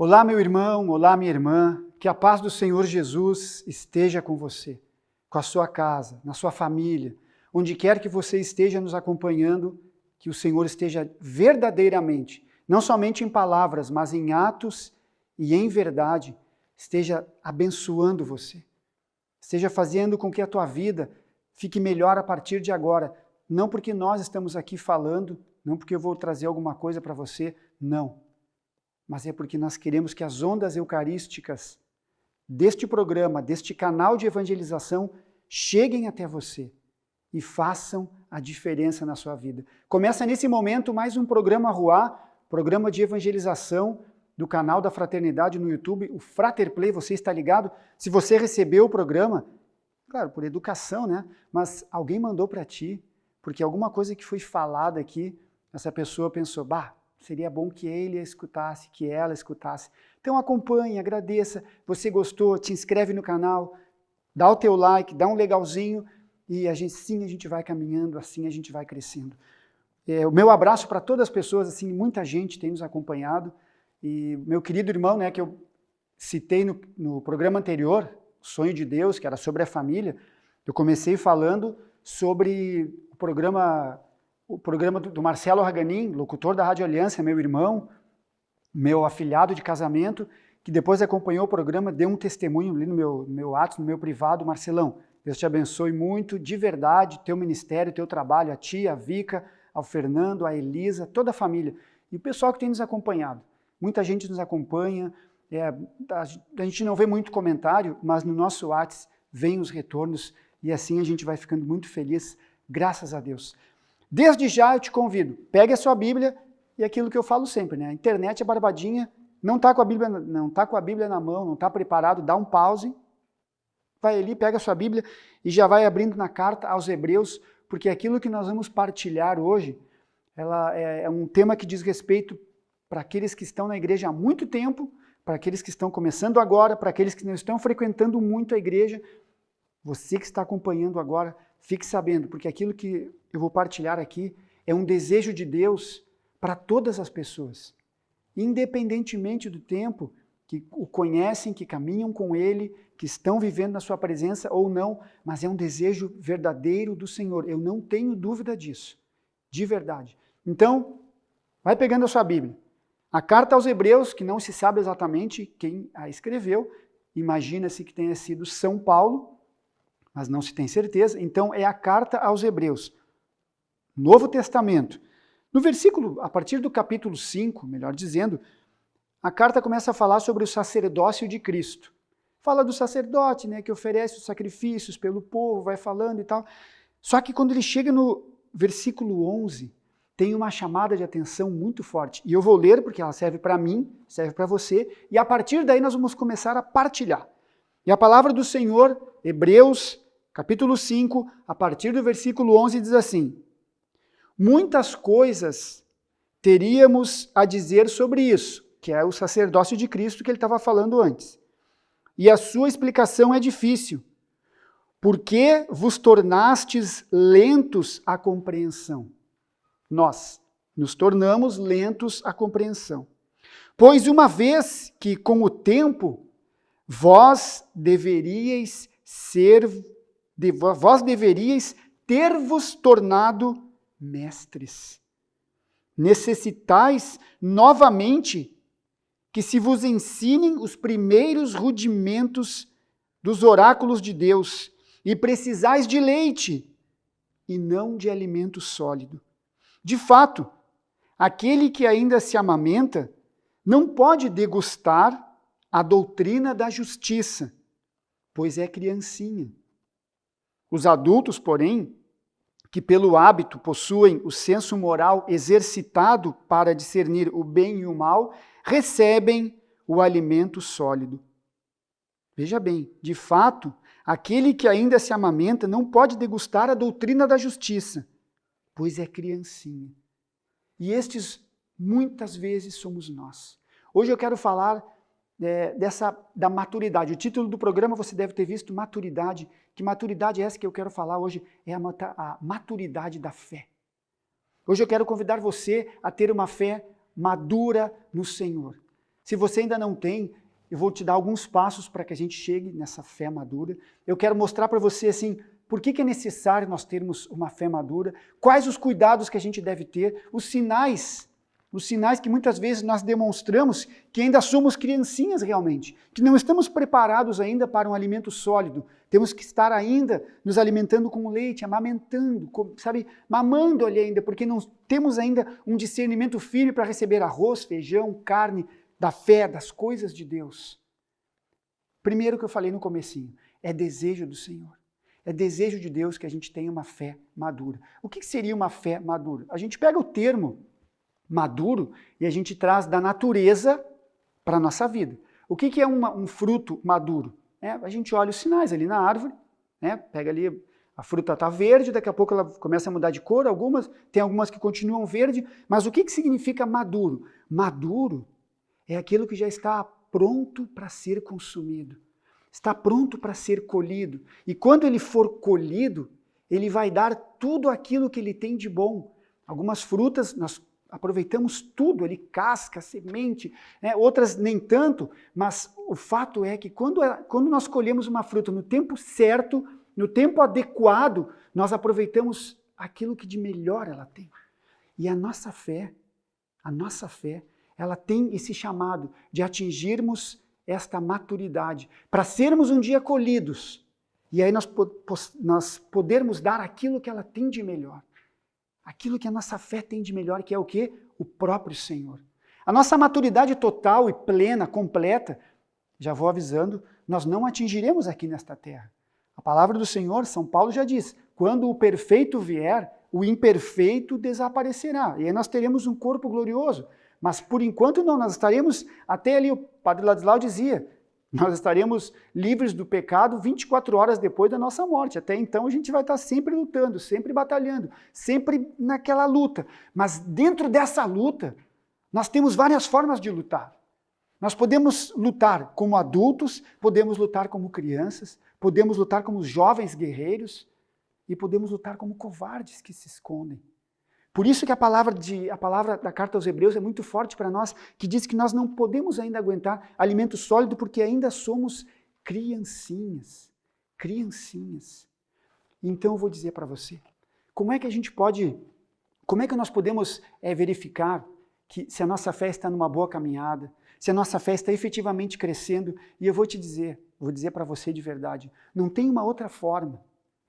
Olá, meu irmão, olá, minha irmã, que a paz do Senhor Jesus esteja com você, com a sua casa, na sua família, onde quer que você esteja nos acompanhando, que o Senhor esteja verdadeiramente, não somente em palavras, mas em atos e em verdade, esteja abençoando você, esteja fazendo com que a tua vida fique melhor a partir de agora, não porque nós estamos aqui falando, não porque eu vou trazer alguma coisa para você, não. Mas é porque nós queremos que as ondas eucarísticas deste programa, deste canal de evangelização, cheguem até você e façam a diferença na sua vida. Começa nesse momento mais um programa Ruá, programa de evangelização do canal da Fraternidade no YouTube, o Frater Play, você está ligado? Se você recebeu o programa, claro, por educação, né? Mas alguém mandou para ti, porque alguma coisa que foi falada aqui, essa pessoa pensou, seria bom que ele escutasse, que ela escutasse. Então acompanhe, agradeça, você gostou, te inscreve no canal, dá o teu like, dá um legalzinho e a gente vai caminhando, assim a gente vai crescendo. O meu abraço para todas as pessoas, assim, muita gente tem nos acompanhado e meu querido irmão, né, que eu citei no programa anterior, Sonho de Deus, que era sobre a família, eu comecei falando sobre o programa do Marcelo Raganin, locutor da Rádio Aliança, meu irmão, meu afilhado de casamento, que depois acompanhou o programa, deu um testemunho ali no meu WhatsApp, no meu privado. Marcelão, Deus te abençoe muito, de verdade, teu ministério, teu trabalho, a ti, a Vica, ao Fernando, a Elisa, toda a família. E o pessoal que tem nos acompanhado. Muita gente nos acompanha, a gente não vê muito comentário, mas no nosso WhatsApp vem os retornos e assim a gente vai ficando muito feliz, graças a Deus. Desde já eu te convido, pegue a sua Bíblia e aquilo que eu falo sempre, né? A internet é barbadinha, não está com a Bíblia na mão, não está preparado, dá um pause, vai ali, pega a sua Bíblia e já vai abrindo na carta aos Hebreus, porque aquilo que nós vamos partilhar hoje, ela é um tema que diz respeito para aqueles que estão na igreja há muito tempo, para aqueles que estão começando agora, para aqueles que não estão frequentando muito a igreja. Você que está acompanhando agora, fique sabendo, porque aquilo que eu vou partilhar aqui é um desejo de Deus para todas as pessoas, independentemente do tempo, que o conhecem, que caminham com Ele, que estão vivendo na sua presença ou não, mas é um desejo verdadeiro do Senhor, eu não tenho dúvida disso, de verdade. Então, vai pegando a sua Bíblia. A carta aos Hebreus, que não se sabe exatamente quem a escreveu, imagina-se que tenha sido São Paulo, mas não se tem certeza, então é a carta aos Hebreus, Novo Testamento. No versículo, a partir do capítulo 5, melhor dizendo, a carta começa a falar sobre o sacerdócio de Cristo. Fala do sacerdote, né, que oferece os sacrifícios pelo povo, vai falando e tal. Só que quando ele chega no versículo 11, tem uma chamada de atenção muito forte. E eu vou ler porque ela serve para mim, serve para você, e a partir daí nós vamos começar a partilhar. E a palavra do Senhor, Hebreus, capítulo 5, a partir do versículo 11, diz assim: muitas coisas teríamos a dizer sobre isso, que é o sacerdócio de Cristo que ele estava falando antes. E a sua explicação é difícil. Por que vos tornastes lentos à compreensão? Nós nos tornamos lentos à compreensão. Pois uma vez que com o tempo vós deveríeis ter-vos tornado mestres. Necessitais novamente que se vos ensinem os primeiros rudimentos dos oráculos de Deus, e precisais de leite, e não de alimento sólido. De fato, aquele que ainda se amamenta não pode degustar a doutrina da justiça, pois é criancinha. Os adultos, porém, que pelo hábito possuem o senso moral exercitado para discernir o bem e o mal, recebem o alimento sólido. Veja bem, de fato, aquele que ainda se amamenta não pode degustar a doutrina da justiça, pois é criancinha. E estes, muitas vezes, somos nós. Hoje eu quero falar da maturidade. O título do programa você deve ter visto, maturidade. Que maturidade é essa que eu quero falar hoje? É a maturidade da fé. Hoje eu quero convidar você a ter uma fé madura no Senhor. Se você ainda não tem, eu vou te dar alguns passos para que a gente chegue nessa fé madura. Eu quero mostrar para você assim, por que é necessário nós termos uma fé madura, quais os cuidados que a gente deve ter, os sinais que muitas vezes nós demonstramos que ainda somos criancinhas realmente, que não estamos preparados ainda para um alimento sólido. Temos que estar ainda nos alimentando com leite, amamentando, sabe, mamando ali ainda, porque não temos ainda um discernimento firme para receber arroz, feijão, carne, da fé, das coisas de Deus. Primeiro que eu falei no comecinho, é desejo do Senhor. É desejo de Deus que a gente tenha uma fé madura. O que seria uma fé madura? A gente pega o termo maduro e a gente traz da natureza para a nossa vida. O que é um fruto maduro? A gente olha os sinais ali na árvore, pega ali, a fruta está verde, daqui a pouco ela começa a mudar de cor, tem algumas que continuam verde, mas o que significa maduro? Maduro é aquilo que já está pronto para ser consumido, está pronto para ser colhido. E quando ele for colhido, ele vai dar tudo aquilo que ele tem de bom. Algumas frutas nós aproveitamos tudo, ele casca, semente, outras nem tanto, mas o fato é que quando nós colhemos uma fruta no tempo certo, no tempo adequado, nós aproveitamos aquilo que de melhor ela tem. E a nossa fé, ela tem esse chamado de atingirmos esta maturidade, para sermos um dia colhidos, e aí nós podermos dar aquilo que ela tem de melhor. Aquilo que a nossa fé tem de melhor, que é o quê? O próprio Senhor. A nossa maturidade total e plena, completa, já vou avisando, nós não atingiremos aqui nesta terra. A palavra do Senhor, São Paulo já diz, quando o perfeito vier, o imperfeito desaparecerá. E aí nós teremos um corpo glorioso. Mas por enquanto não, nós estaremos, até ali o Padre Ladislau dizia, nós estaremos livres do pecado 24 horas depois da nossa morte. Até então a gente vai estar sempre lutando, sempre batalhando, sempre naquela luta. Mas dentro dessa luta, nós temos várias formas de lutar. Nós podemos lutar como adultos, podemos lutar como crianças, podemos lutar como jovens guerreiros e podemos lutar como covardes que se escondem. Por isso que a palavra da carta aos Hebreus é muito forte para nós, que diz que nós não podemos ainda aguentar alimento sólido porque ainda somos criancinhas. Criancinhas. Então eu vou dizer para você, como é que nós podemos verificar que se a nossa fé está numa boa caminhada, se a nossa fé está efetivamente crescendo? E eu vou dizer para você de verdade, não tem uma outra forma,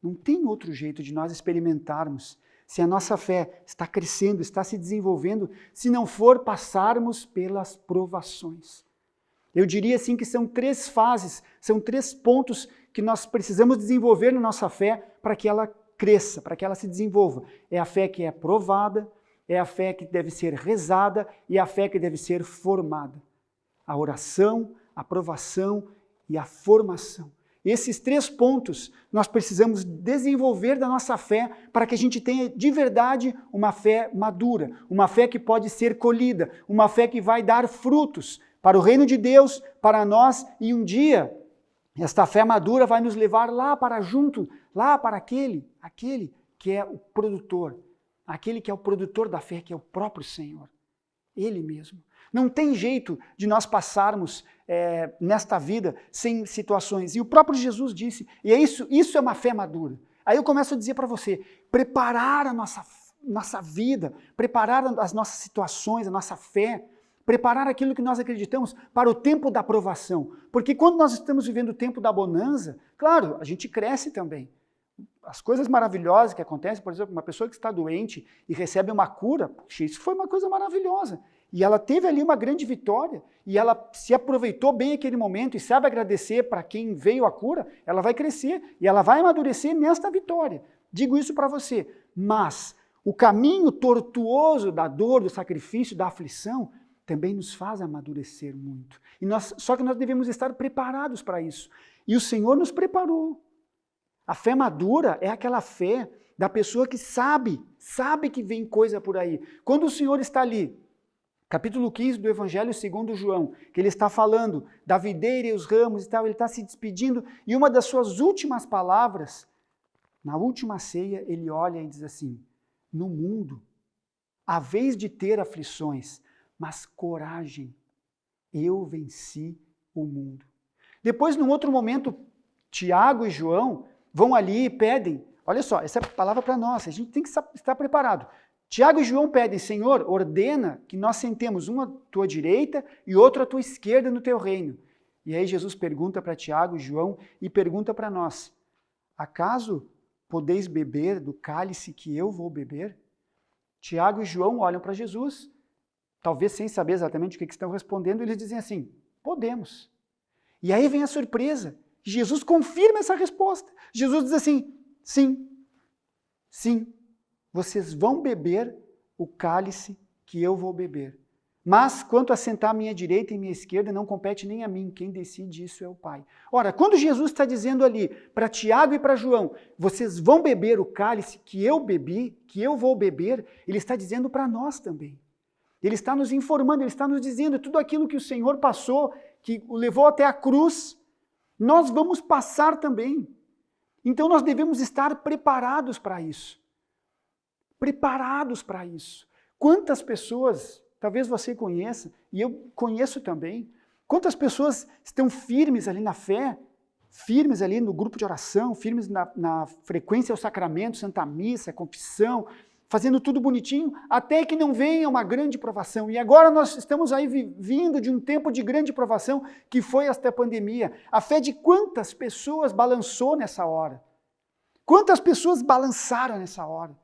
não tem outro jeito de nós experimentarmos se a nossa fé está crescendo, está se desenvolvendo, se não for passarmos pelas provações. Eu diria assim que são 3 fases, são 3 pontos que nós precisamos desenvolver na nossa fé para que ela cresça, para que ela se desenvolva. É a fé que é provada, é a fé que deve ser rezada e a fé que deve ser formada. A oração, a provação e a formação. Esses 3 pontos nós precisamos desenvolver da nossa fé para que a gente tenha de verdade uma fé madura, uma fé que pode ser colhida, uma fé que vai dar frutos para o reino de Deus, para nós, e um dia esta fé madura vai nos levar lá para junto, lá para aquele que é o produtor, aquele que é o produtor da fé, que é o próprio Senhor, Ele mesmo. Não tem jeito de nós passarmos nesta vida sem situações. E o próprio Jesus disse, e é isso é uma fé madura. Aí eu começo a dizer para você, preparar a nossa vida, preparar as nossas situações, a nossa fé, preparar aquilo que nós acreditamos para o tempo da aprovação. Porque quando nós estamos vivendo o tempo da bonança, claro, a gente cresce também. As coisas maravilhosas que acontecem, por exemplo, uma pessoa que está doente e recebe uma cura, puxa, isso foi uma coisa maravilhosa. E ela teve ali uma grande vitória, e ela se aproveitou bem aquele momento e sabe agradecer para quem veio a cura, ela vai crescer e ela vai amadurecer nesta vitória. Digo isso para você. Mas o caminho tortuoso da dor, do sacrifício, da aflição, também nos faz amadurecer muito. Só que nós devemos estar preparados para isso. E o Senhor nos preparou. A fé madura é aquela fé da pessoa que sabe que vem coisa por aí. Quando o Senhor está ali, capítulo 15 do Evangelho segundo João, que ele está falando da videira e os ramos e tal, ele está se despedindo, e uma das suas últimas palavras, na última ceia, ele olha e diz assim, no mundo, há vez de ter aflições, mas coragem, Eu venci o mundo. Depois, num outro momento, Tiago e João vão ali e pedem, olha só, essa é a palavra para nós, a gente tem que estar preparado. Tiago e João pedem, Senhor, ordena que nós sentemos um à tua direita e outro à tua esquerda no teu reino. E aí Jesus pergunta para Tiago e João e pergunta para nós, acaso podeis beber do cálice que eu vou beber? Tiago e João olham para Jesus, talvez sem saber exatamente o que estão respondendo, eles dizem assim, podemos. E aí vem a surpresa, Jesus confirma essa resposta. Jesus diz assim, sim, vocês vão beber o cálice que eu vou beber. Mas quanto a sentar à minha direita e à minha esquerda, não compete nem a mim, quem decide isso é o Pai. Ora, quando Jesus está dizendo ali para Tiago e para João, vocês vão beber o cálice que eu bebi, que eu vou beber, ele está dizendo para nós também. Ele está nos informando, ele está nos dizendo tudo aquilo que o Senhor passou, que o levou até a cruz, nós vamos passar também. Então nós devemos estar preparados para isso. Preparados para isso. Quantas pessoas, talvez você conheça, e eu conheço também, quantas pessoas estão firmes ali na fé, firmes ali no grupo de oração, firmes na frequência ao sacramento, Santa Missa, confissão, fazendo tudo bonitinho, até que não venha uma grande provação. E agora nós estamos aí vindo de um tempo de grande provação, que foi esta pandemia. A fé de quantas pessoas balançou nessa hora? Quantas pessoas balançaram nessa hora?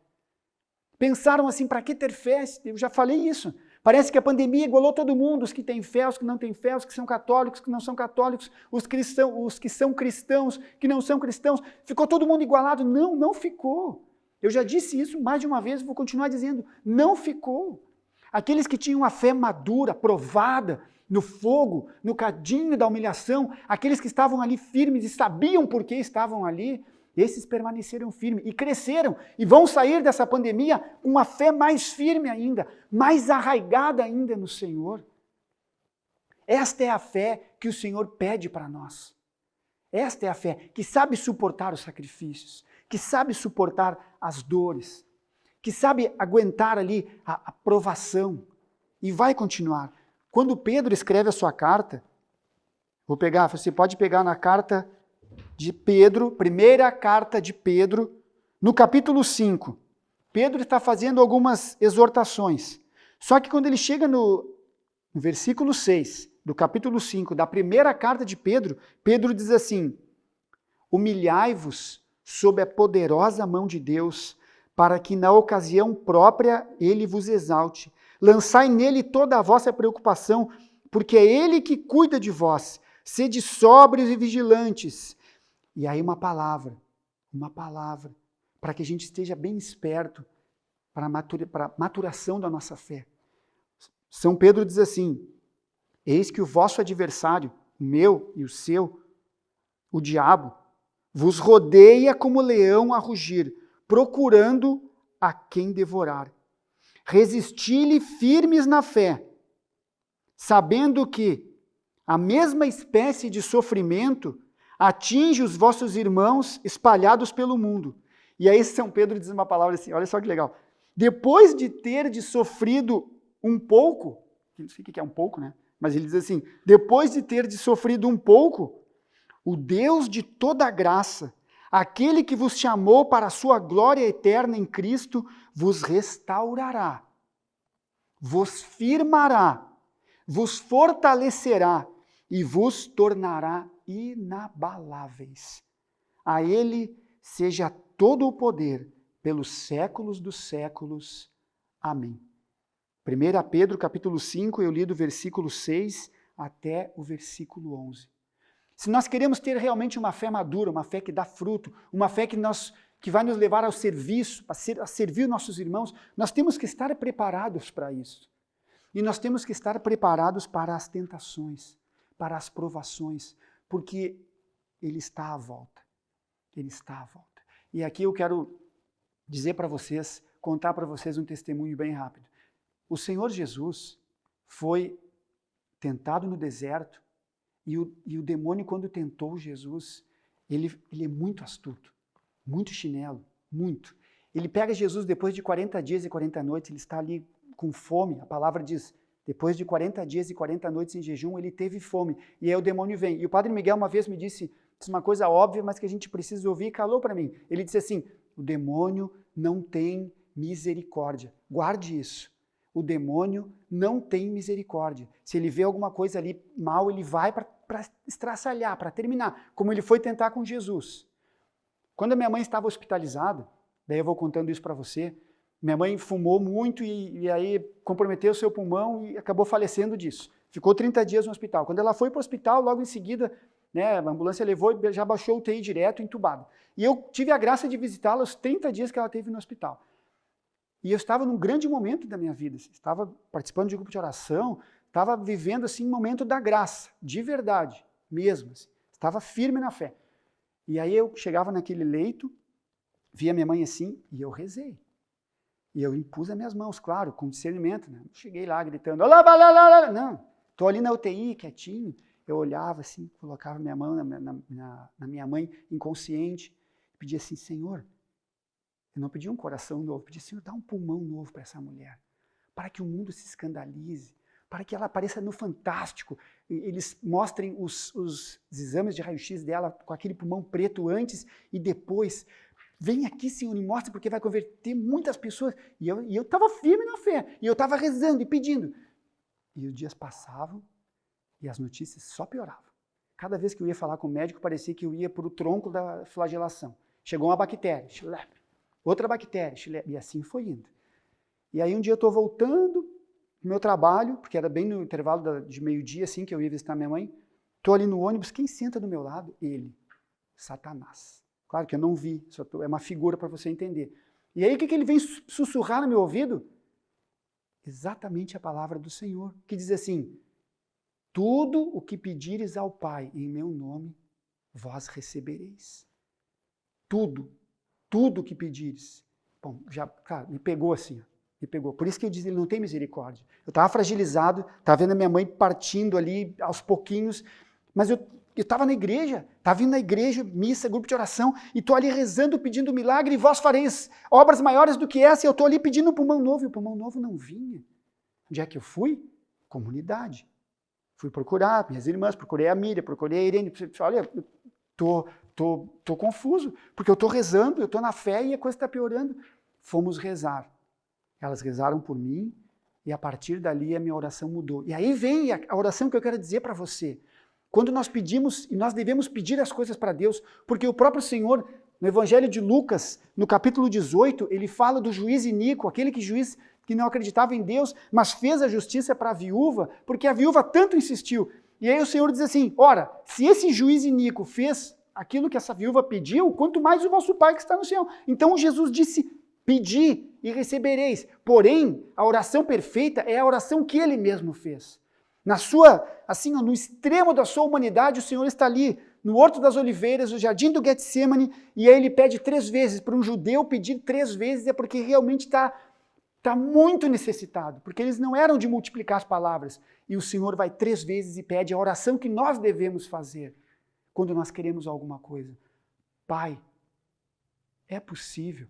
Pensaram assim, para que ter fé? Eu já falei isso. Parece que a pandemia igualou todo mundo, os que têm fé, os que não têm fé, os que são católicos, os que não são católicos, os que são cristãos, que não são cristãos. Ficou todo mundo igualado? Não, não ficou. Eu já disse isso mais de uma vez, vou continuar dizendo, não ficou. Aqueles que tinham a fé madura, provada, no fogo, no cadinho da humilhação, aqueles que estavam ali firmes e sabiam por que estavam ali, esses permaneceram firmes e cresceram e vão sair dessa pandemia com uma fé mais firme ainda, mais arraigada ainda no Senhor. Esta é a fé que o Senhor pede para nós. Esta é a fé que sabe suportar os sacrifícios, que sabe suportar as dores, que sabe aguentar ali a provação e vai continuar. Quando Pedro escreve a sua carta, você pode pegar na carta de Pedro, primeira carta de Pedro, no capítulo 5. Pedro está fazendo algumas exortações. Só que quando ele chega no versículo 6 do capítulo 5 da primeira carta de Pedro, Pedro diz assim, humilhai-vos sob a poderosa mão de Deus, para que na ocasião própria ele vos exalte. Lançai nele toda a vossa preocupação, porque é ele que cuida de vós. Sede sóbrios e vigilantes. E aí uma palavra, para que a gente esteja bem esperto para a maturação da nossa fé. São Pedro diz assim, eis que o vosso adversário, o meu e o seu, o diabo, vos rodeia como leão a rugir, procurando a quem devorar. Resisti-lhe firmes na fé, sabendo que a mesma espécie de sofrimento atinge os vossos irmãos espalhados pelo mundo. E aí São Pedro diz uma palavra assim, olha só que legal. Depois de ter sofrido um pouco, não sei o que é um pouco, né? Mas ele diz assim, depois de ter sofrido um pouco, o Deus de toda graça, aquele que vos chamou para a sua glória eterna em Cristo, vos restaurará, vos firmará, vos fortalecerá e vos tornará inabaláveis. A ele seja todo o poder pelos séculos dos séculos. Amém. 1 Pedro capítulo 5, eu li do versículo 6 até o versículo 11. Se nós queremos ter realmente uma fé madura, uma fé que dá fruto, uma fé que vai nos levar ao serviço, a servir nossos irmãos, nós temos que estar preparados para isso. E nós temos que estar preparados para as tentações, para as provações, porque Ele está à volta. Ele está à volta. E aqui eu quero dizer para vocês, contar para vocês um testemunho bem rápido. O Senhor Jesus foi tentado no deserto e o demônio, quando tentou Jesus, ele é muito astuto, muito chinelo, muito. Ele pega Jesus depois de 40 dias e 40 noites, ele está ali com fome, a palavra diz, Depois de 40 dias e 40 noites em jejum, ele teve fome. E aí o demônio vem. E o padre Miguel uma vez me disse uma coisa óbvia, mas que a gente precisa ouvir, e calou para mim. Ele disse assim, o demônio não tem misericórdia. Guarde isso. O demônio não tem misericórdia. Se ele vê alguma coisa ali mal, ele vai para estraçalhar, para terminar, como ele foi tentar com Jesus. Quando a minha mãe estava hospitalizada, daí eu vou contando isso para você, minha mãe fumou muito e aí comprometeu o seu pulmão e acabou falecendo disso. Ficou 30 dias no hospital. Quando ela foi para o hospital, logo em seguida, né, a ambulância levou e já baixou o UTI direto, entubado. E eu tive a graça de visitá-la os 30 dias que ela teve no hospital. E eu estava num grande momento da minha vida, estava participando de grupo de oração, estava vivendo assim um momento da graça, de verdade, mesmo. Assim. Estava firme na fé. E aí eu chegava naquele leito, via minha mãe assim, e eu rezei. E eu impus as minhas mãos, claro, com discernimento. Né? Cheguei lá gritando, olá, lá, lá, lá. Não, estou ali na UTI, quietinho. Eu olhava assim, colocava minha mão na minha mãe, inconsciente, e pedia assim, Senhor, eu não pedi um coração novo, pedi, Senhor, dá um pulmão novo para essa mulher, para que o mundo se escandalize, para que ela apareça no Fantástico, eles mostrem os exames de raio-x dela com aquele pulmão preto antes e depois. Vem aqui, Senhor, e mostre, porque vai converter muitas pessoas. E eu estava firme na fé, e eu estava rezando e pedindo. E os dias passavam e as notícias só pioravam. Cada vez que eu ia falar com o médico, parecia que eu ia para o tronco da flagelação. Chegou uma bactéria, chilepe. Outra bactéria, e assim foi indo. E aí um dia eu estou voltando do meu trabalho, porque era bem no intervalo de meio-dia, assim, que eu ia visitar minha mãe. Estou ali no ônibus, quem senta do meu lado? Ele, Satanás. Claro que eu não vi, é uma figura para você entender. E aí o que ele vem sussurrar no meu ouvido? Exatamente a palavra do Senhor, que diz assim, tudo o que pedires ao Pai em meu nome, vós recebereis. Tudo. Tudo que pedires. Bom, já, cara, me pegou assim, me pegou. Por isso que eu disse, ele não tem misericórdia. Eu estava fragilizado, estava vendo a minha mãe partindo ali aos pouquinhos, mas eu estava na igreja, estava vindo na igreja, missa, grupo de oração, e estou ali rezando, pedindo milagre, e vós fareis obras maiores do que essa, e eu estou ali pedindo um pulmão novo, e o pulmão novo não vinha. Onde é que eu fui? Comunidade. Fui procurar minhas irmãs, procurei a Miriam, procurei a Irene, olha, eu Tô confuso, porque eu estou rezando, eu estou na fé e a coisa está piorando. Fomos rezar. Elas rezaram por mim e a partir dali a minha oração mudou. E aí vem a oração que eu quero dizer para você. Quando nós pedimos, e nós devemos pedir as coisas para Deus, porque o próprio Senhor, no Evangelho de Lucas, no capítulo 18, ele fala do juiz iníquo, aquele juiz que não acreditava em Deus, mas fez a justiça para a viúva, porque a viúva tanto insistiu. E aí o Senhor diz assim, ora, se esse juiz iníquo fez aquilo que essa viúva pediu, quanto mais o vosso Pai que está no céu. Então Jesus disse, pedi e recebereis. Porém, a oração perfeita é a oração que ele mesmo fez. Na sua, assim, no extremo da sua humanidade, o Senhor está ali, no Horto das Oliveiras, no Jardim do Getsemane, e aí ele pede 3 vezes. Para um judeu pedir 3 vezes é porque realmente está muito necessitado, porque eles não eram de multiplicar as palavras. E o Senhor vai 3 vezes e pede a oração que nós devemos fazer. Quando nós queremos alguma coisa. Pai, é possível,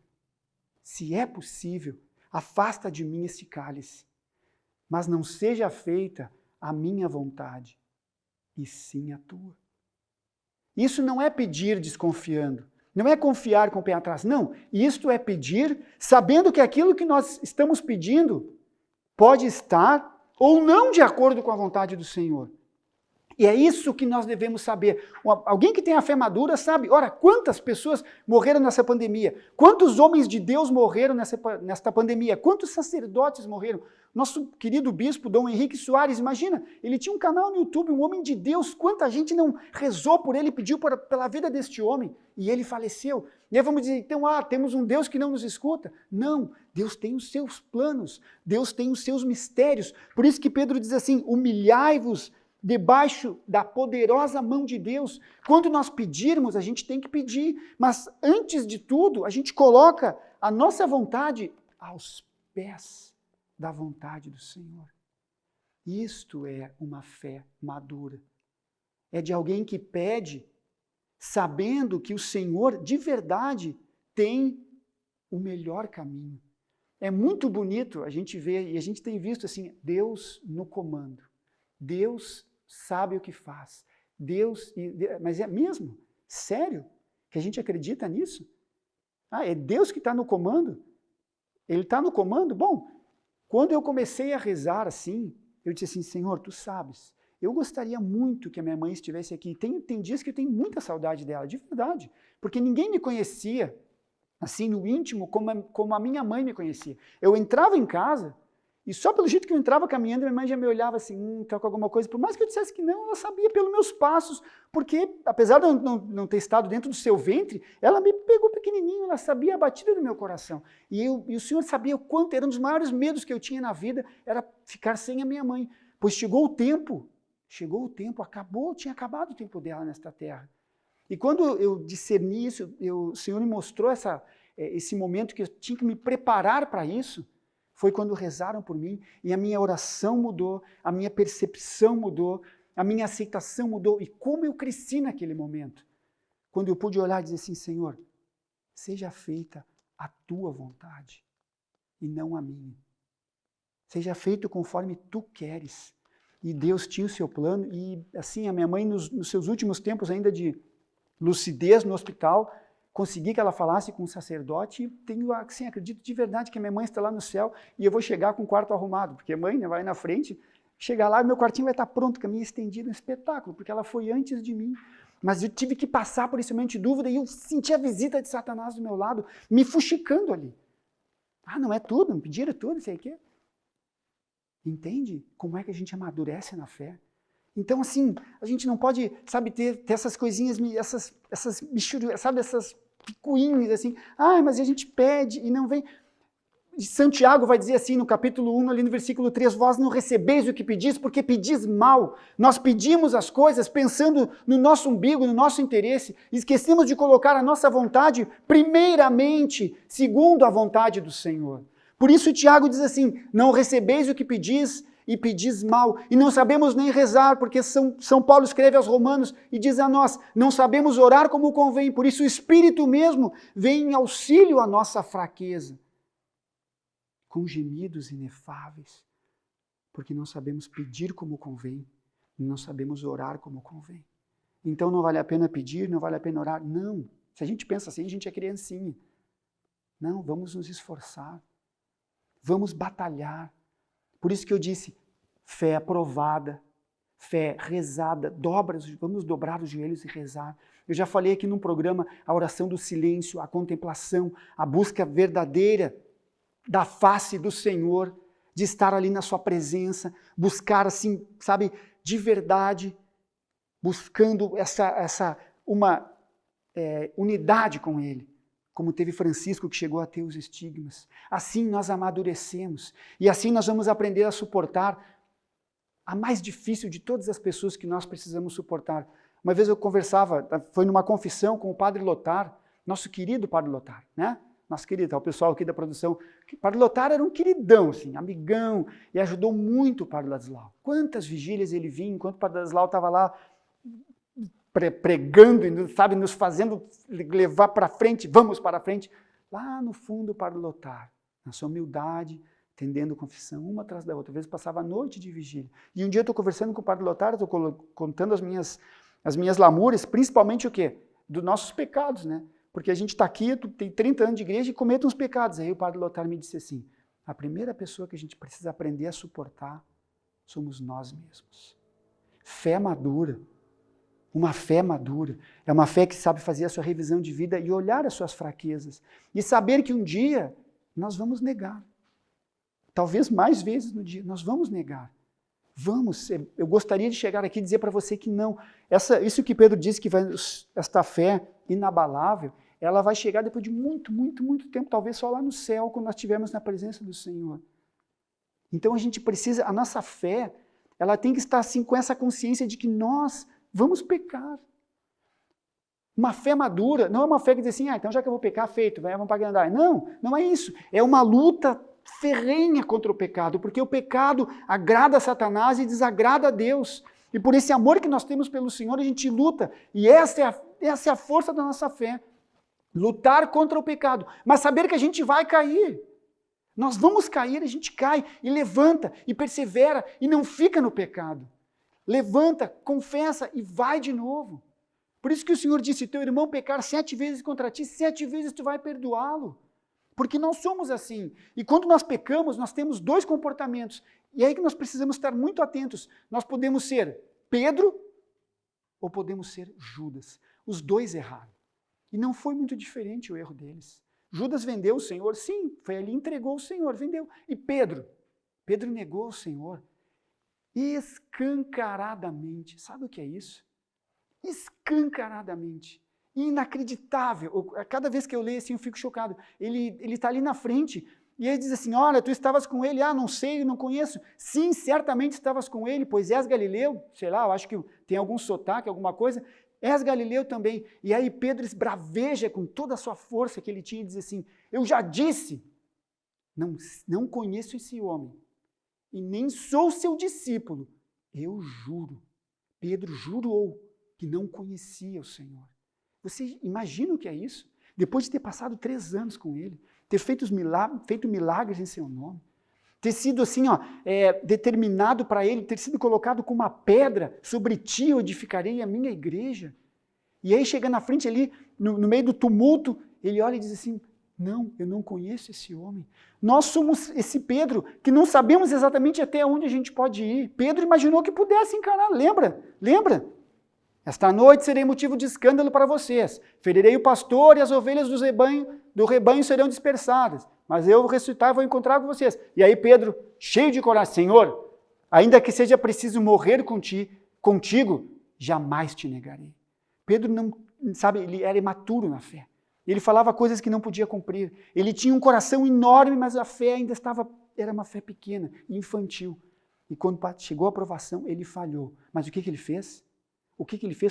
se é possível, afasta de mim esse cálice, mas não seja feita a minha vontade, e sim a tua. Isso não é pedir desconfiando, não é confiar com o pé atrás, não. Isto é pedir sabendo que aquilo que nós estamos pedindo pode estar ou não de acordo com a vontade do Senhor. E é isso que nós devemos saber. Alguém que tem a fé madura sabe, ora, quantas pessoas morreram nessa pandemia? Quantos homens de Deus morreram nesta pandemia? Quantos sacerdotes morreram? Nosso querido bispo, Dom Henrique Soares, imagina, ele tinha um canal no YouTube, um homem de Deus, quanta gente não rezou por ele, pediu pela vida deste homem, e ele faleceu. E aí vamos dizer, então, temos um Deus que não nos escuta? Não, Deus tem os seus planos, Deus tem os seus mistérios. Por isso que Pedro diz assim, humilhai-vos debaixo da poderosa mão de Deus. Quando nós pedirmos, a gente tem que pedir, mas antes de tudo, a gente coloca a nossa vontade aos pés da vontade do Senhor. Isto é uma fé madura. É de alguém que pede, sabendo que o Senhor, de verdade, tem o melhor caminho. É muito bonito a gente ver, e a gente tem visto assim, Deus no comando. Deus sabe o que faz. Mas é mesmo? Sério? Que a gente acredita nisso? É Deus que está no comando? Ele está no comando? Bom, quando eu comecei a rezar assim, eu disse assim, Senhor, Tu sabes, eu gostaria muito que a minha mãe estivesse aqui. Tem dias que eu tenho muita saudade dela, de verdade, porque ninguém me conhecia, assim, no íntimo, como a minha mãe me conhecia. Eu entrava em casa, e só pelo jeito que eu entrava caminhando, minha mãe já me olhava assim, tá com alguma coisa. Por mais que eu dissesse que não, ela sabia pelos meus passos, porque apesar de eu não ter estado dentro do seu ventre, ela me pegou pequenininho, ela sabia a batida do meu coração. E o Senhor sabia o quanto, era um dos maiores medos que eu tinha na vida, era ficar sem a minha mãe. Pois chegou o tempo, tinha acabado o tempo dela nesta terra. E quando eu discerni isso, o Senhor me mostrou esse momento que eu tinha que me preparar para isso, foi quando rezaram por mim e a minha oração mudou, a minha percepção mudou, a minha aceitação mudou. E como eu cresci naquele momento, quando eu pude olhar e dizer assim, Senhor, seja feita a Tua vontade e não a minha. Seja feito conforme Tu queres. E Deus tinha o seu plano e assim a minha mãe nos seus últimos tempos ainda de lucidez no hospital, consegui que ela falasse com o sacerdote e tenho, assim, acredito de verdade que a minha mãe está lá no céu e eu vou chegar com o quarto arrumado, porque a mãe, né, vai na frente, chegar lá e meu quartinho vai estar pronto, caminho estendido, um espetáculo, porque ela foi antes de mim. Mas eu tive que passar por esse momento de dúvida e eu senti a visita de Satanás do meu lado, me fuxicando ali. Não é tudo, me pediram tudo, sei o quê. Entende como é que a gente amadurece na fé? Então, assim, a gente não pode, sabe, ter essas coisinhas, essas michurucas, sabe, essas picuinhas, assim, mas a gente pede e não vem. Santiago vai dizer assim no capítulo 1, ali no versículo 3, vós não recebeis o que pedis porque pedis mal. Nós pedimos as coisas pensando no nosso umbigo, no nosso interesse, esquecemos de colocar a nossa vontade primeiramente, segundo a vontade do Senhor. Por isso Tiago diz assim, não recebeis o que pedis e pedis mal, e não sabemos nem rezar, porque São Paulo escreve aos Romanos e diz a nós, não sabemos orar como convém, por isso o Espírito mesmo vem em auxílio à nossa fraqueza, com gemidos inefáveis, porque não sabemos pedir como convém, não sabemos orar como convém. Então não vale a pena pedir, não vale a pena orar, não. Se a gente pensa assim, a gente é criancinha. Não, vamos nos esforçar, vamos batalhar. Por isso que eu disse, fé aprovada, fé rezada, vamos dobrar os joelhos e rezar. Eu já falei aqui num programa a oração do silêncio, a contemplação, a busca verdadeira da face do Senhor, de estar ali na sua presença, buscar assim, sabe, de verdade, buscando uma unidade com Ele. Como teve Francisco que chegou a ter os estigmas. Assim nós amadurecemos e assim nós vamos aprender a suportar a mais difícil de todas as pessoas que nós precisamos suportar. Uma vez eu conversava, foi numa confissão com o Padre Lotar, nosso querido Padre Lotar, né? Nosso querido, o pessoal aqui da produção. O Padre Lotar era um queridão, assim, amigão, e ajudou muito o Padre Ladislau. Quantas vigílias ele vinha, enquanto o Padre Ladislau estava lá pregando, sabe, nos fazendo levar para frente, vamos para frente. Lá no fundo, o Padre Lotar, na sua humildade, tendendo confissão, uma atrás da outra. Às vezes passava a noite de vigília. E um dia eu estou conversando com o Padre Lotar, estou contando as minhas lamúrias, principalmente o quê? Dos nossos pecados, né? Porque a gente está aqui, tem 30 anos de igreja e comete uns pecados. Aí o Padre Lotar me disse assim, a primeira pessoa que a gente precisa aprender a suportar somos nós mesmos. Fé madura. Uma fé madura, é uma fé que sabe fazer a sua revisão de vida e olhar as suas fraquezas e saber que um dia nós vamos negar. Talvez mais vezes no dia, nós vamos negar. Eu gostaria de chegar aqui e dizer para você que não. Isso que Pedro disse, que esta fé inabalável, ela vai chegar depois de muito, muito, muito tempo, talvez só lá no céu, quando nós estivermos na presença do Senhor. Então a gente precisa, a nossa fé, ela tem que estar assim com essa consciência de que nós vamos pecar. Uma fé madura não é uma fé que diz assim, então já que eu vou pecar, feito, vamos para andar. Não, não é isso. É uma luta ferrenha contra o pecado, porque o pecado agrada a Satanás e desagrada a Deus. E por esse amor que nós temos pelo Senhor, a gente luta. E essa é a força da nossa fé. Lutar contra o pecado, mas saber que a gente vai cair. Nós vamos cair, a gente cai e levanta e persevera e não fica no pecado. Levanta, confessa e vai de novo. Por isso que o Senhor disse, teu irmão pecar 7 vezes contra ti, 7 vezes tu vai perdoá-lo. Porque nós somos assim. E quando nós pecamos, nós temos 2 comportamentos. E é aí que nós precisamos estar muito atentos. Nós podemos ser Pedro ou podemos ser Judas. Os 2 erraram. E não foi muito diferente o erro deles. Judas vendeu o Senhor, sim, foi ali, entregou o Senhor, vendeu. E Pedro negou o Senhor escancaradamente. Sabe o que é isso? Escancaradamente. Inacreditável. Cada vez que eu leio assim, eu fico chocado. Ele está ali na frente e ele diz assim, olha, tu estavas com ele, não sei, não conheço. Sim, certamente estavas com ele, pois és Galileu, sei lá, eu acho que tem algum sotaque, alguma coisa. És Galileu também. E aí Pedro esbraveja com toda a sua força que ele tinha e diz assim, eu já disse, não conheço esse homem e nem sou seu discípulo. Eu juro. Pedro jurou que não conhecia o Senhor. Você imagina o que é isso? Depois de ter passado 3 anos com ele, ter feito milagres em seu nome, ter sido assim, determinado para ele, ter sido colocado com uma pedra, sobre ti eu edificarei a minha igreja. E aí chega na frente ali, no meio do tumulto, ele olha e diz assim, não, eu não conheço esse homem. Nós somos esse Pedro, que não sabemos exatamente até onde a gente pode ir. Pedro imaginou que pudesse encarar, lembra? Esta noite serei motivo de escândalo para vocês. Ferirei o pastor e as ovelhas do rebanho serão dispersadas. Mas eu vou ressuscitar e vou encontrar com vocês. E aí Pedro, cheio de coragem, Senhor, ainda que seja preciso morrer contigo, jamais te negarei. Pedro ele era imaturo na fé. Ele falava coisas que não podia cumprir. Ele tinha um coração enorme, mas a fé ainda era uma fé pequena, infantil. E quando chegou a aprovação, ele falhou. Mas o que ele fez?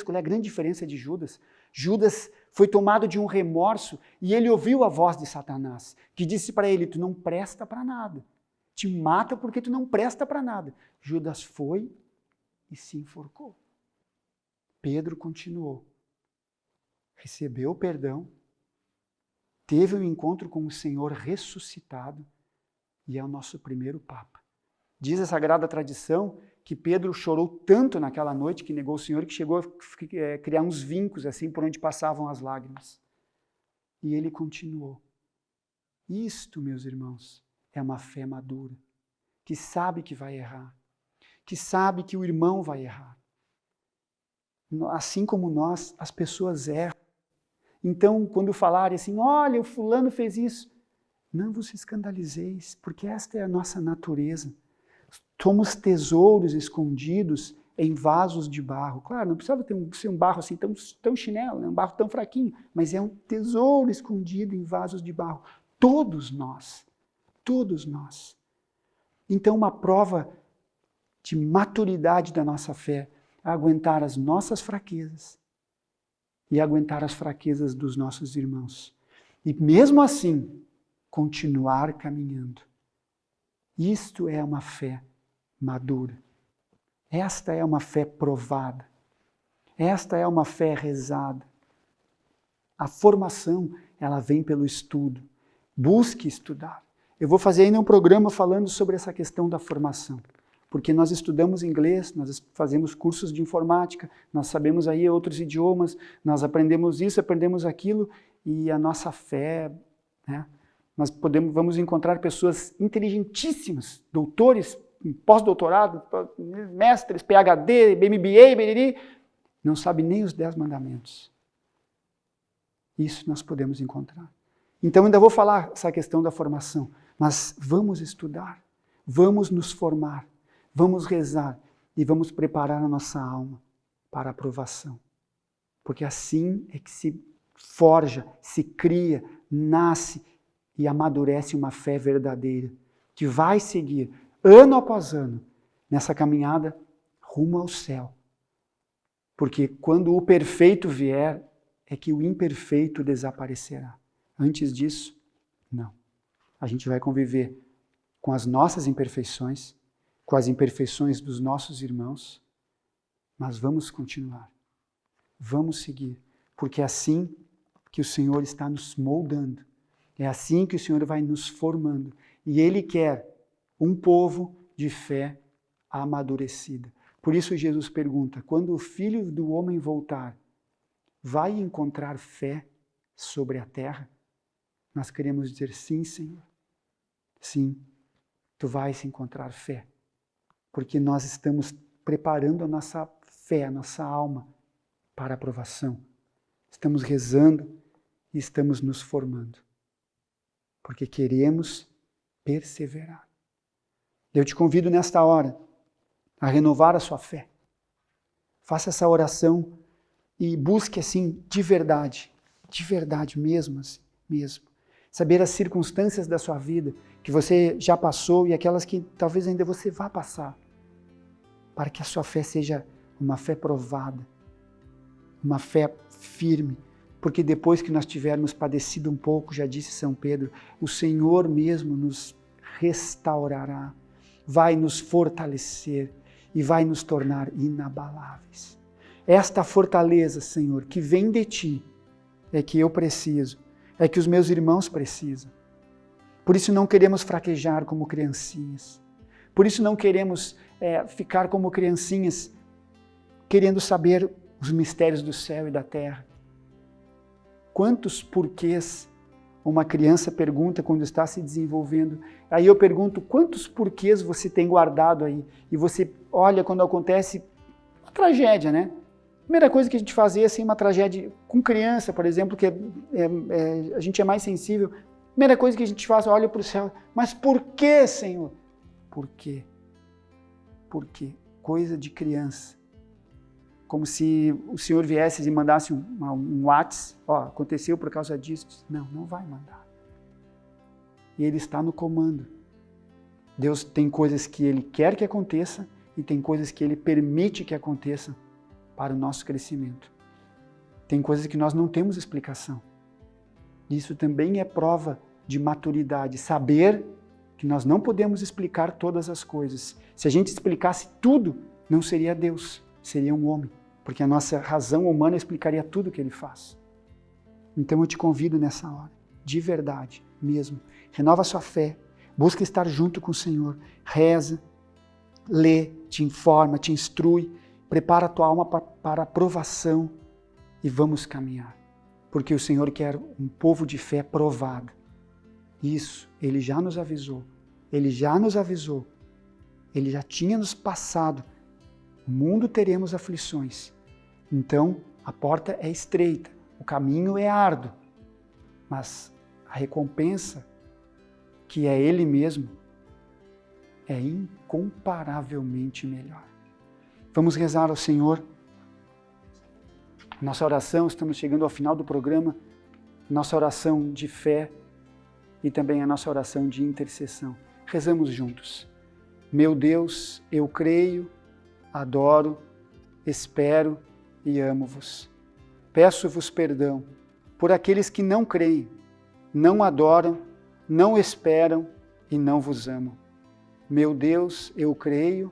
Qual é a grande diferença de Judas? Judas foi tomado de um remorso e ele ouviu a voz de Satanás, que disse para ele, tu não presta para nada. Te mata porque tu não presta para nada. Judas foi e se enforcou. Pedro continuou. Recebeu o perdão, teve um encontro com o Senhor ressuscitado e é o nosso primeiro Papa. Diz a Sagrada Tradição que Pedro chorou tanto naquela noite que negou o Senhor que chegou a criar uns vincos assim por onde passavam as lágrimas. E ele continuou. Isto, meus irmãos, é uma fé madura, que sabe que vai errar, que sabe que o irmão vai errar. Assim como nós, as pessoas erram. Então, quando falarem assim, olha, o fulano fez isso, não vos escandalizeis, porque esta é a nossa natureza. Somos tesouros escondidos em vasos de barro. Claro, não precisava ser um barro assim tão chinelo, um barro tão fraquinho, mas é um tesouro escondido em vasos de barro. Todos nós. Então, uma prova de maturidade da nossa fé é aguentar as nossas fraquezas e aguentar as fraquezas dos nossos irmãos. E mesmo assim, continuar caminhando. Isto é uma fé madura. Esta é uma fé provada. Esta é uma fé rezada. A formação, ela vem pelo estudo. Busque estudar. Eu vou fazer ainda um programa falando sobre essa questão da formação. Porque nós estudamos inglês, nós fazemos cursos de informática, nós sabemos aí outros idiomas, nós aprendemos isso, aprendemos aquilo, e a nossa fé, né? Nós vamos encontrar pessoas inteligentíssimas, doutores, pós-doutorado, mestres, PhD, MBA, BDD, não sabe nem os 10 mandamentos. Isso nós podemos encontrar. Então ainda vou falar essa questão da formação, mas vamos estudar, vamos nos formar, vamos rezar e vamos preparar a nossa alma para a aprovação. Porque assim é que se forja, se cria, nasce e amadurece uma fé verdadeira, que vai seguir, ano após ano, nessa caminhada rumo ao céu. Porque quando o perfeito vier, é que o imperfeito desaparecerá. Antes disso, não. A gente vai conviver com as nossas imperfeições, com as imperfeições dos nossos irmãos, mas vamos continuar. Vamos seguir, porque é assim que o Senhor está nos moldando. É assim que o Senhor vai nos formando. E Ele quer um povo de fé amadurecida. Por isso Jesus pergunta, quando o Filho do Homem voltar, vai encontrar fé sobre a terra? Nós queremos dizer sim, Senhor. Sim, Tu vais encontrar fé. Porque nós estamos preparando a nossa fé, a nossa alma para a aprovação. Estamos rezando e estamos nos formando. Porque queremos perseverar. Eu te convido nesta hora a renovar a sua fé. Faça essa oração e busque assim de verdade mesmo, assim, mesmo. Saber as circunstâncias da sua vida que você já passou e aquelas que talvez ainda você vá passar, para que a sua fé seja uma fé provada, uma fé firme, porque depois que nós tivermos padecido um pouco, já disse São Pedro, o Senhor mesmo nos restaurará, vai nos fortalecer e vai nos tornar inabaláveis. Esta fortaleza, Senhor, que vem de Ti, é que eu preciso, é que os meus irmãos precisam. Por isso não queremos fraquejar como criancinhas. Por isso não queremos ficar como criancinhas, querendo saber os mistérios do céu e da terra. Quantos porquês uma criança pergunta quando está se desenvolvendo? Aí eu pergunto, quantos porquês você tem guardado aí? E você olha quando acontece uma tragédia, né? A primeira coisa que a gente faz é assim, uma tragédia com criança, por exemplo, que a gente é mais sensível. A primeira coisa que a gente faz, olha para o céu. Mas por que, Senhor? Por quê? Por quê? Coisa de criança. Como se o Senhor viesse e mandasse um WhatsApp, aconteceu por causa disso. Não vai mandar. E Ele está no comando. Deus tem coisas que Ele quer que aconteça e tem coisas que Ele permite que aconteçam para o nosso crescimento. Tem coisas que nós não temos explicação. Isso também é prova de maturidade, saber que nós não podemos explicar todas as coisas. Se a gente explicasse tudo, não seria Deus, seria um homem, porque a nossa razão humana explicaria tudo o que Ele faz. Então eu te convido nessa hora, de verdade mesmo, renova a sua fé, busca estar junto com o Senhor, reza, lê, te informa, te instrui, prepara a tua alma para a provação e vamos caminhar. Porque o Senhor quer um povo de fé provado. Isso, Ele já nos avisou. Ele já nos avisou. Ele já tinha nos passado. No mundo teremos aflições. Então, a porta é estreita, o caminho é árduo. Mas a recompensa, que é Ele mesmo, é incomparavelmente melhor. Vamos rezar ao Senhor. Nossa oração, estamos chegando ao final do programa, nossa oração de fé e também a nossa oração de intercessão. Rezamos juntos. Meu Deus, eu creio, adoro, espero e amo-vos. Peço-vos perdão por aqueles que não creem, não adoram, não esperam e não vos amam. Meu Deus, eu creio,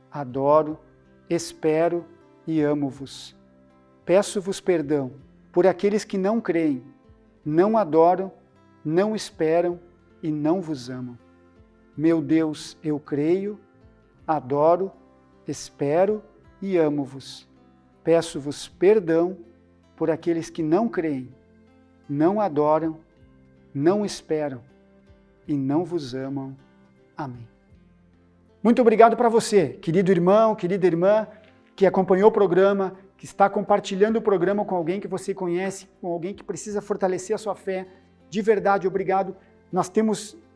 adoro, espero e amo-vos. Peço-vos perdão por aqueles que não creem, não adoram, não esperam e não vos amam. Meu Deus, eu creio, adoro, espero e amo-vos. Peço-vos perdão por aqueles que não creem, não adoram, não esperam e não vos amam. Amém. Muito obrigado para você, querido irmão, querida irmã, que acompanhou o programa, que está compartilhando o programa com alguém que você conhece, com alguém que precisa fortalecer a sua fé. De verdade, obrigado. Nós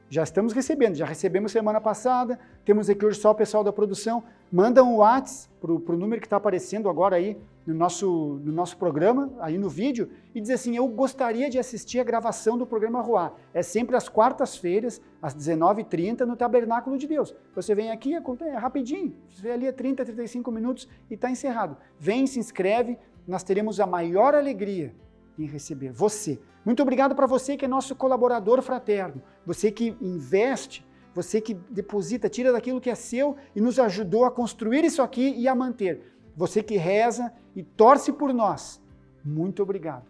já estamos recebendo, já recebemos semana passada, temos aqui hoje só o pessoal da produção. Manda um WhatsApp para o número que está aparecendo agora aí no nosso programa, aí no vídeo, e diz assim, eu gostaria de assistir a gravação do programa Ruá. É sempre às quartas-feiras, às 19h30, no Tabernáculo de Deus. Você vem aqui, é rapidinho, você vê ali 30, 35 minutos e está encerrado. Vem, se inscreve, nós teremos a maior alegria em receber você. Muito obrigado para você que é nosso colaborador fraterno, você que investe, você que deposita, tira daquilo que é seu e nos ajudou a construir isso aqui e a manter. Você que reza e torce por nós, muito obrigado.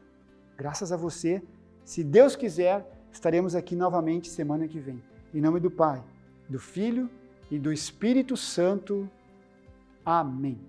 Graças a você, se Deus quiser, estaremos aqui novamente semana que vem. Em nome do Pai, do Filho e do Espírito Santo. Amém.